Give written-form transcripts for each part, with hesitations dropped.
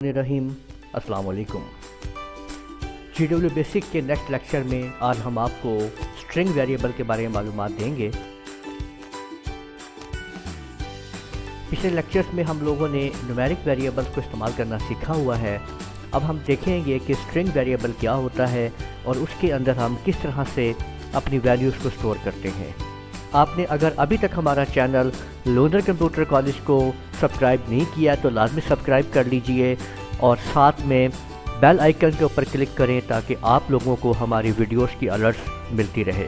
रहीम अस्सलाम वालेकुम। GW basic के नेक्स्ट लेक्चर में आज हम आपको स्ट्रिंग वेरिएबल के बारे में मालूमात देंगे। पिछले लेक्चर्स में हम लोगों ने न्यूमेरिक वेरिएबल्स को इस्तेमाल करना सीखा हुआ है। अब हम देखेंगे कि स्ट्रिंग वेरिएबल क्या होता है और उसके अंदर हम किस तरह से अपनी वैल्यूज़ को स्टोर करते हैं। आपने अगर अभी तक हमारा चैनल लोनर कंप्यूटर कॉलेज को सब्सक्राइब नहीं किया तो लाजमी सब्सक्राइब कर लीजिए और साथ में बेल आइकन के ऊपर क्लिक करें ताकि आप लोगों को हमारी वीडियोस की अलर्ट्स मिलती रहे।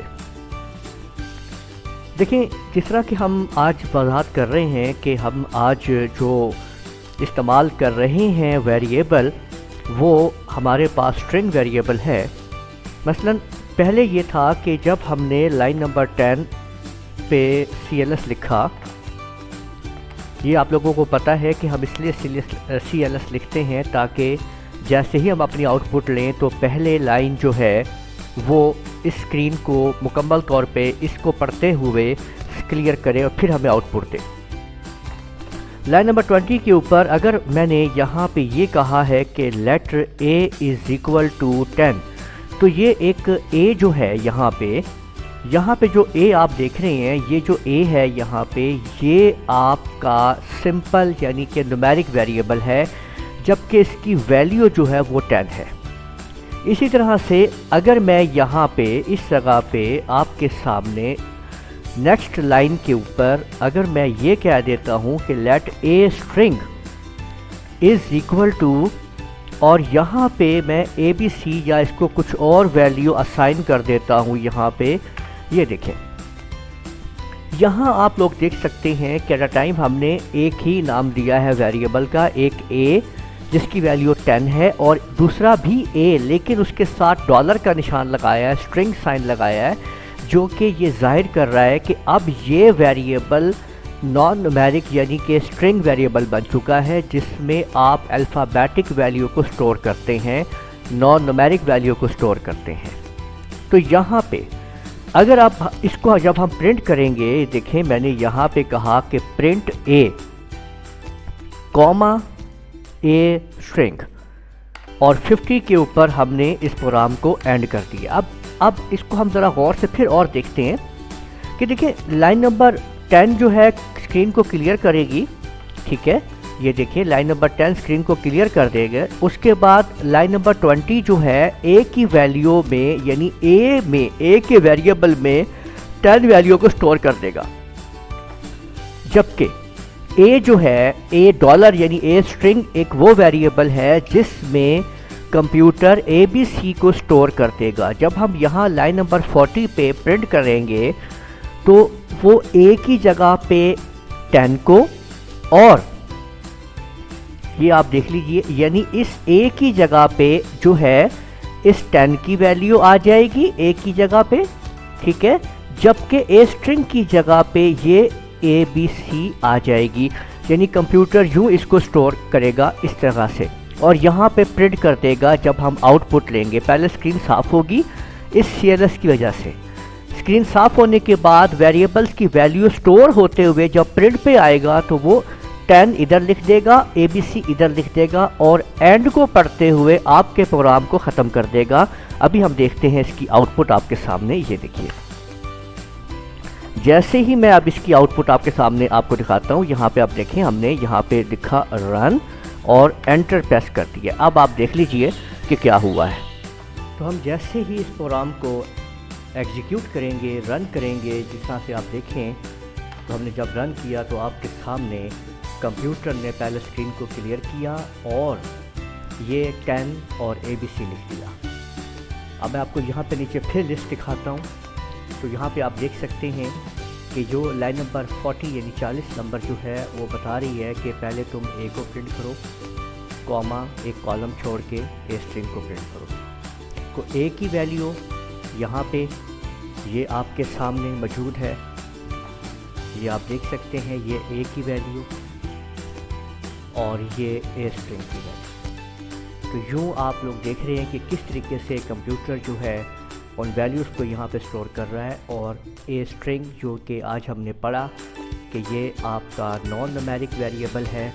देखें, जिस तरह कि हम आज वजाहत कर रहे हैं कि हम आज जो इस्तेमाल कर रहे हैं वेरिएबल वो हमारे पास स्ट्रिंग वेरिएबल है। मसलन पहले ये था कि जब हमने लाइन नंबर 10 पे CLS लिखा, ये आप लोगों को पता है कि हम इसलिए CLS लिखते हैं ताकि जैसे ही हम अपनी आउटपुट लें तो पहले लाइन जो है वो इस स्क्रीन को मुकम्मल तौर पे इसको पढ़ते हुए क्लियर करे और फिर हमें आउटपुट दे। लाइन नंबर 20 के ऊपर अगर मैंने यहाँ पे ये कहा है कि letter A is equal to 10, तो ये एक A जो है यहाँ पे जो A आप देख रहे हैं, ये जो A है यहाँ पे, ये आपका सिंपल यानी कि न्यूमेरिक वेरिएबल है, जबकि इसकी वैल्यू जो है वो 10 है। इसी तरह से अगर मैं यहाँ पे इस जगह पे आपके सामने नेक्स्ट लाइन के ऊपर अगर मैं ये कह देता हूँ कि let A string is equal to, और यहाँ पे मैं ABC या इसको कुछ और वैल्यू असाइन कर देता हूँ, यहाँ पे ये देखें, यहाँ आप लोग देख सकते हैं कि एट अ टाइम हमने एक ही नाम दिया है वेरिएबल का, एक A जिसकी वैल्यू 10 है और दूसरा भी A, लेकिन उसके साथ डॉलर का निशान लगाया है, स्ट्रिंग साइन लगाया है, जो कि ये जाहिर कर रहा है कि अब ये वेरिएबल नॉन न्यूमेरिक यानी कि स्ट्रिंग वेरिएबल बन चुका है, जिसमें आप अल्फ़ाबेटिक वैल्यू को स्टोर करते हैं, नॉन न्यूमेरिक वैल्यू को स्टोर करते हैं। तो यहाँ पे अगर आप इसको जब हम प्रिंट करेंगे, देखें मैंने यहाँ पे कहा कि print A comma A string और 50 के ऊपर हमने इस प्रोग्राम को एंड कर दिया। अब इसको हम ज़रा गौर से फिर और देखते हैं कि देखिए लाइन नंबर 10 जो है स्क्रीन को क्लियर करेगी, ठीक है, ये देखिए लाइन नंबर 10 स्क्रीन को क्लियर कर देगा। उसके बाद लाइन नंबर 20 जो है A की वैल्यू में यानी A के वेरिएबल में 10 वैल्यू को स्टोर कर देगा, जबकि A जो है A डॉलर यानी A स्ट्रिंग एक वो वेरिएबल है जिसमें कंप्यूटर ABC को स्टोर कर देगा। जब हम यहाँ लाइन नंबर 40 पे प्रिंट करेंगे तो वो A की जगह पे 10 को, और ये आप देख लीजिए यानी इस A की जगह पे जो है इस 10 की वैल्यू आ जाएगी A की जगह पे, ठीक है, जबकि A स्ट्रिंग की जगह पे ये ABC आ जाएगी, यानी कंप्यूटर यूँ इसको स्टोर करेगा इस तरह से और यहाँ पे प्रिंट कर देगा जब हम आउटपुट लेंगे। पहले स्क्रीन साफ़ होगी इस CLS की वजह से, स्क्रीन साफ़ होने के बाद वेरिएबल्स की वैल्यू स्टोर होते हुए जब प्रिंट पे आएगा तो वो 10 इधर लिख देगा, ABC इधर लिख देगा और एंड को पढ़ते हुए आपके प्रोग्राम को ख़त्म कर देगा। अभी हम देखते हैं इसकी आउटपुट आपके सामने, ये देखिए। जैसे ही मैं अब इसकी आउटपुट आपके सामने आपको दिखाता हूँ, यहाँ पे आप देखें हमने यहाँ पे लिखा रन और एंटर प्रेस कर दिया। अब आप देख लीजिए कि क्या हुआ है। तो हम जैसे ही इस प्रोग्राम को एग्जीक्यूट करेंगे, रन करेंगे, जिस तरह से आप देखें तो हमने जब रन किया तो आपके सामने कंप्यूटर ने पहले स्क्रीन को क्लियर किया और ये 10 और ABC लिख दिया। अब मैं आपको यहाँ पे नीचे फिर लिस्ट दिखाता हूँ, तो यहाँ पे आप देख सकते हैं कि जो लाइन नंबर 40 यानी 40 नंबर जो है वो बता रही है कि पहले तुम A को प्रिंट करो, कॉमा एक कॉलम छोड़ के A स्ट्रिंग को प्रिंट करो। तो A की वैल्यू यहाँ पे ये आपके सामने मौजूद है, ये आप देख सकते हैं, ये A की वैल्यू और ये A स्ट्रिंग की वैल्यू। तो यूँ आप लोग देख रहे हैं कि किस तरीके से कंप्यूटर जो है उन वैल्यूज़ को यहाँ पे स्टोर कर रहा है। और A स्ट्रिंग जो कि आज हमने पढ़ा कि ये आपका नॉन न्यूमेरिक वेरिएबल है,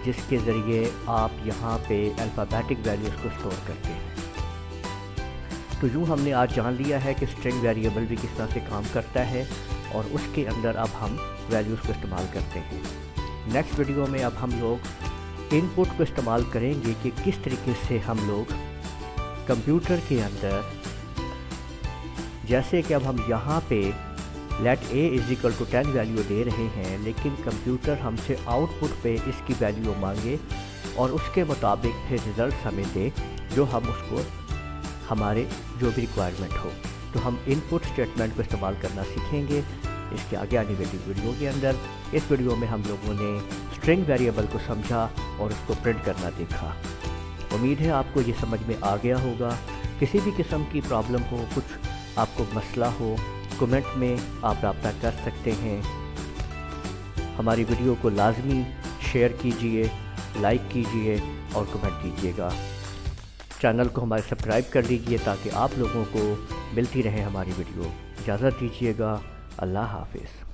جس کے ذریعے آپ یہاں پہ الفابیٹک ویلیوز کو سٹور کرتے ہیں۔ تو یوں ہم نے آج جان لیا ہے کہ اسٹرنگ ویریبل بھی کس طرح سے کام کرتا ہے اور اس کے اندر اب ہم ویلیوز کو استعمال کرتے ہیں۔ نیکسٹ ویڈیو میں اب ہم لوگ ان پٹ کو استعمال کریں گے کہ کس طریقے سے ہم لوگ کمپیوٹر کے اندر، جیسے کہ اب ہم یہاں پہ let a is equal to 10 value دے رہے ہیں، لیکن کمپیوٹر ہم سے آؤٹ پٹ پہ اس کی ویلیو مانگے اور اس کے مطابق پھر ریزلٹس ہمیں دے جو ہم اس کو ہمارے جو بھی ریکوائرمنٹ ہو۔ تو ہم ان پٹ اسٹیٹمنٹ کو استعمال کرنا سیکھیں گے اس کے آگے آنے والی ویڈیو کے اندر۔ اس ویڈیو میں ہم لوگوں نے اسٹرنگ ویریبل کو سمجھا اور اس کو پرنٹ کرنا دیکھا۔ امید ہے آپ کو یہ سمجھ میں آ گیا ہوگا۔ کسی بھی قسم کی پرابلم ہو، کچھ آپ کو مسئلہ ہو، کمنٹ میں آپ رابطہ کر سکتے ہیں۔ ہماری ویڈیو کو لازمی شیئر کیجئے، لائک کیجئے اور کمنٹ کیجئے گا۔ چینل کو ہمارے سبسکرائب کر لیجئے تاکہ آپ لوگوں کو ملتی رہے ہماری ویڈیو۔ اجازت دیجیے گا، اللہ حافظ۔